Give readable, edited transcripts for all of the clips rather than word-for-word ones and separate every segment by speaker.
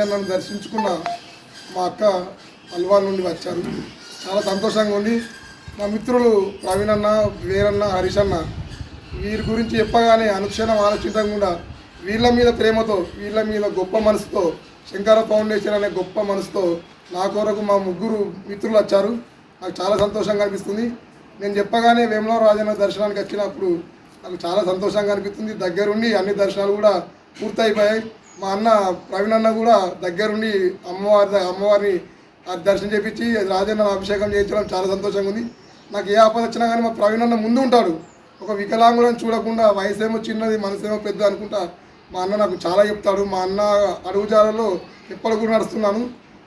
Speaker 1: రాజన్నను దర్శించుకున్న మా అక్క అల్వాల్ నుండి వచ్చారు. చాలా సంతోషంగా ఉంది. మా మిత్రులు ప్రవీణ్ అన్న, వీరన్న, హరీష్ అన్న వీరి గురించి చెప్పగానే అనుక్షణం ఆలోచించకుండా వీళ్ళ మీద ప్రేమతో, వీళ్ళ మీద గొప్ప మనసుతో, శంకర ఫౌండేషన్ అనే గొప్ప మనసుతో నా కొరకు మా ముగ్గురు మిత్రులు వచ్చారు. నాకు చాలా సంతోషంగా అనిపిస్తుంది. నేను చెప్పగానే వేములవాడ రాజన్న దర్శనానికి వచ్చినప్పుడు నాకు చాలా సంతోషంగా అనిపిస్తుంది. దగ్గరుండి అన్ని దర్శనాలు కూడా పూర్తయిపోయాయి. మా అన్న ప్రవీణ్ అన్న కూడా దగ్గరుండి అమ్మవారిని దర్శనం చేయించి రాజన్న అభిషేకం చేయించడం చాలా సంతోషంగా ఉంది. నాకు ఏ ఆపద వచ్చినా కానీ మా ప్రవీణ్ అన్న ముందు ఉంటాడు. ఒక వికలాంగులను చూడకుండా వయసేమో చిన్నది మనసేమో పెద్ద అనుకుంటా మా అన్న నాకు చాలా చెప్తాడు. మా అన్న అడుగుజాలలో ఎప్పటి కూడా నడుస్తున్నాను.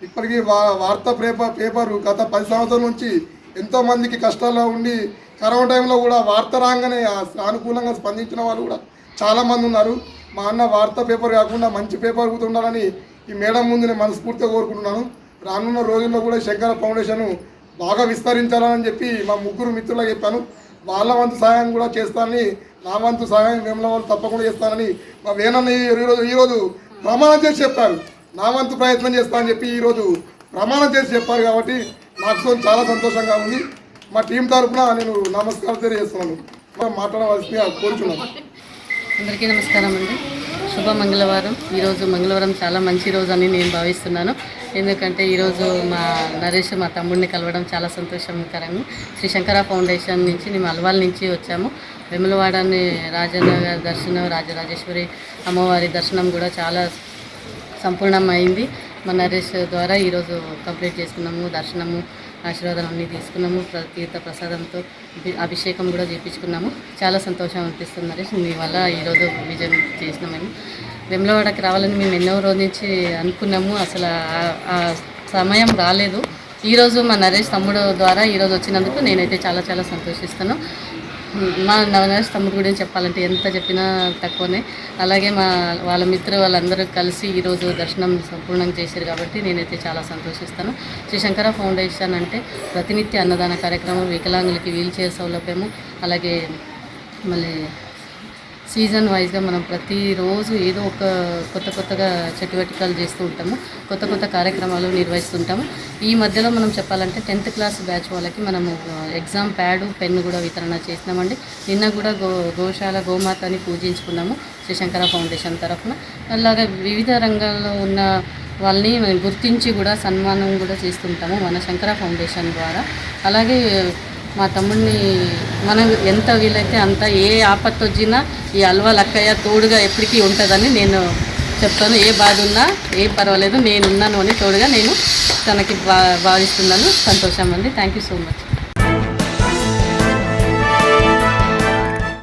Speaker 1: ఇప్పటికీ వార్తా పేపరు గత 10 సంవత్సరాల నుంచి ఎంతోమందికి కష్టాల్లో ఉండి కరోనా టైంలో కూడా వార్త రాగానే సానుకూలంగా స్పందించిన వాళ్ళు కూడా చాలామంది ఉన్నారు. మా అన్న వార్తా పేపర్ కాకుండా మంచి పేపర్ కూడా ఉండాలని ఈ మేడం ముందు నేను మనస్ఫూర్తిగా కోరుకుంటున్నాను. రానున్న రోజుల్లో కూడా శంకర ఫౌండేషన్ బాగా విస్తరించాలని చెప్పి మా ముగ్గురు మిత్రులకు చెప్పాను. వాళ్ళ వంతు సహాయం కూడా చేస్తానని, నా వంతు సహాయం వేములవాడ తప్పకుండా చేస్తానని మా వేణన్న ఈరోజు ప్రమాణం చేసి చెప్పారు. నా వంతు ప్రయత్నం చేస్తానని చెప్పి ఈరోజు ప్రమాణం చేసి చెప్పారు. కాబట్టి నాకు చాలా సంతోషంగా ఉంది. మా టీం తరఫున నేను నమస్కారం తెలియజేస్తున్నాను. మాట్లాడవలసిందిగా కోరుచున్నాను.
Speaker 2: అందరికీ నమస్కారం అండి. శుభ మంగళవారం. ఈరోజు మంగళవారం చాలా మంచి రోజు అని నేను భావిస్తున్నాను. ఎందుకంటే ఈరోజు మా నరేష్ మా తమ్ముడిని కలవడం చాలా సంతోషకరంగా. శ్రీ శంకర ఫౌండేషన్ నుంచి మేము అల్వాల్ నుంచి వచ్చాము. వేములవాడని రాజన్న గారి దర్శనం, రాజరాజేశ్వరి అమ్మవారి దర్శనం కూడా చాలా సంపూర్ణమైంది. మా నరేష్ ద్వారా ఈరోజు కంప్లీట్ చేసుకున్నాము. దర్శనము, ఆశీర్వాదం అన్నీ తీసుకున్నాము. తీర్థ ప్రసాదంతో అభిషేకం కూడా చేయించుకున్నాము. చాలా సంతోషం అనిపిస్తుంది నరేష్, మీ వల్ల ఈరోజు విజయం చేసినామని. వేములవాడకి రావాలని మేము ఎన్నో రోజు నుంచి అనుకున్నాము. అసలు ఆ సమయం రాలేదు. ఈరోజు మా నరేష్ తమ్ముడు ద్వారా ఈరోజు వచ్చినందుకు నేనైతే చాలా చాలా సంతోషిస్తాను. మా నరేష్ తమ్ముడు గురించి చెప్పాలంటే ఎంత చెప్పినా తక్కువనే. అలాగే వాళ్ళ మిత్రులు వాళ్ళందరూ కలిసి ఈరోజు దర్శనం సంపూర్ణంగా చేశారు కాబట్టి నేనైతే చాలా సంతోషిస్తాను. శ్రీ శంకర ఫౌండేషన్ అంటే ప్రతినిత్య అన్నదాన కార్యక్రమం, వికలాంగులకి వీల్ చైర్ సౌలభ్యము, అలాగే మళ్ళీ సీజన్ వైజ్గా మనం ప్రతిరోజు ఏదో ఒక కొత్తగా చటువటికలు చేస్తూ ఉంటాము. కొత్త కార్యక్రమాలు నిర్వహిస్తుంటాము. ఈ మధ్యలో మనం చెప్పాలంటే 10th క్లాస్ బ్యాచ్ వాళ్ళకి మనము ఎగ్జామ్ ప్యాడు, పెన్ను కూడా వితరణ చేసినామండి. నిన్న కూడా గోశాల గోమాతని పూజించుకున్నాము శ్రీ శంకర ఫౌండేషన్ తరఫున. అలాగే వివిధ రంగాల్లో ఉన్న వాళ్ళని మనం గుర్తించి కూడా సన్మానం కూడా చేస్తుంటాము మన శంకర ఫౌండేషన్ ద్వారా. అలాగే మా తమ్ముడిని మనం ఎంత వీలైతే అంత ఏ ఆపత్తు వచ్చినా ఈ అల్వాల్ అక్కయ్య తోడుగా ఎప్పటికీ ఉంటుందని నేను చెప్తాను. ఏ బాధ ఉన్నా ఏం పర్వాలేదు, నేనున్నాను అని తోడుగా నేను తనకి భావిస్తున్నాను. సంతోషం అండి. Thank you so much.